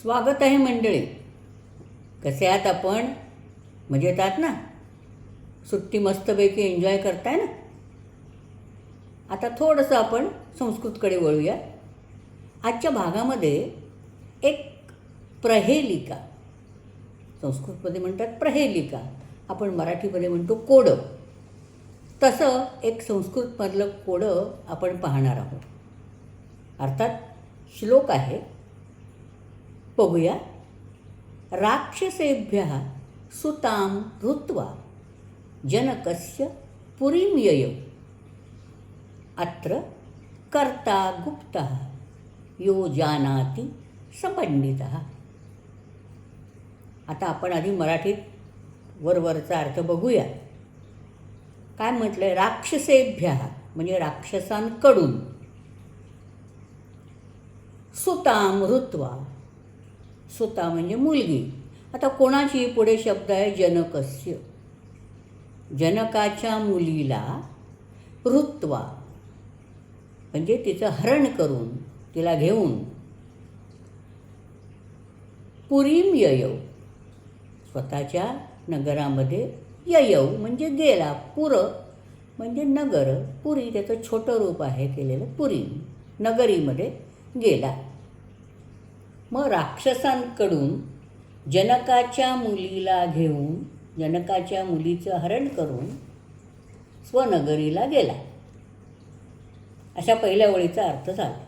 स्वागत आहे मंडळी. कसे आहात आपण? मजेत आहात ना? सुट्टी मस्तपैकी एन्जॉय करताय ना? आता थोडंसं आपण संस्कृतकडे वळूया. आजच्या भागामध्ये एक प्रहेलिका, संस्कृतमध्ये म्हणतात प्रहेलिका, आपण मराठीमध्ये म्हणतो कोडं, तसं एक संस्कृतमधलं कोडं आपण पाहणार आहोत. अर्थात श्लोक आहे, बघूया. राक्षसेभ्यः सुतां हृत्वा जनकस्य पुरीं ययौ अत्र कर्ता गुप्तः यो जानाति स पंडितः. आता आपण आधी मराठीत वरवरचा अर्थ बघूया. काय म्हटलंय? राक्षसेभ्यः म्हणजे राक्षसांकडून, सुतां हृत्वा, सुता म्हणजे मुलगी. आता कोणाची? पुढे शब्द आहे जनकस्य, जनकाच्या मुलीला, हृत्वा म्हणजे तिचं हरण करून, तिला घेऊन, पुरीं ययौ स्वतःच्या नगरामध्ये, ययौ म्हणजे गेला, पुर म्हणजे नगर, पुरी त्याचं छोटं रूप आहे केलेलं, पुरी नगरीमध्ये गेला. मग राक्षसांकडून जनकाच्या मुलीला घेऊन, जनकाच्या मुलीचं हरण करून स्वनगरीला गेला, अशा पहिल्या ओळीचा अर्थ झाला.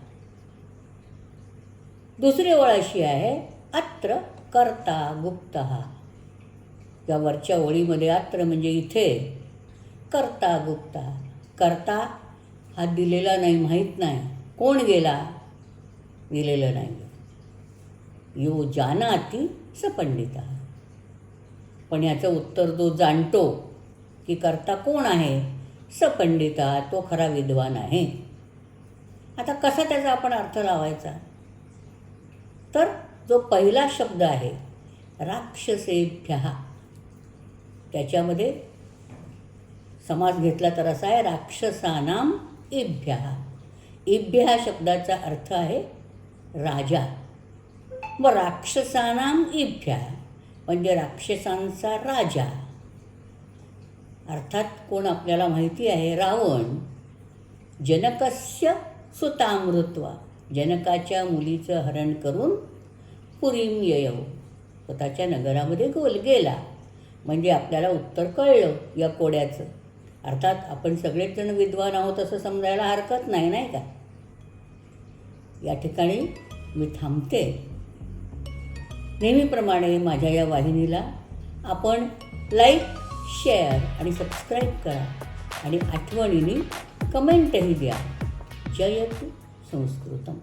दुसरी ओळ अशी आहे, अत्र कर्ता गुप्तः. या वरच्या ओळीमध्ये अत्र म्हणजे इथे, कर्ता गुप्तः, कर्ता हा दिलेला नाही, माहीत नाही, कोण गेला, दिलेलं नाही. यो जानाति स पंडितः, पण याचं उत्तर जो जाणतो की कर्ता कोण आहे, स पंडिता, तो खरा विद्वान आहे. आता कसा त्याचा आपण अर्थ लावायचा? तर जो पहिला शब्द आहे राक्षसेभ्यः, त्याच्यामध्ये समास घेतला तर असा आहे, राक्षसानां एभ्यः. एभ्यः शब्दाचा अर्थ आहे राजा. मग राक्षसानां एभ्यः म्हणजे राक्षसांचा राजा. अर्थात कोण आपल्याला माहिती आहे, रावण. जनकस्य सुतां हृत्वा, जनकाच्या मुलीचं हरण करून, पुरीं ययौ स्वतःच्या नगरामध्ये गेला. म्हणजे आपल्याला उत्तर कळलं या कोड्याचं. अर्थात आपण सगळेच जण विद्वान आहोत असं समजायला हरकत नाही, नाही का? या ठिकाणी मी थांबते. नेहमीप्रमाणे माझ्या या वाहिनीला आपण लाईक, शेअर आणि सबस्क्राईब करा आणि आठवणीने कमेंटही द्या. जयतु संस्कृतम.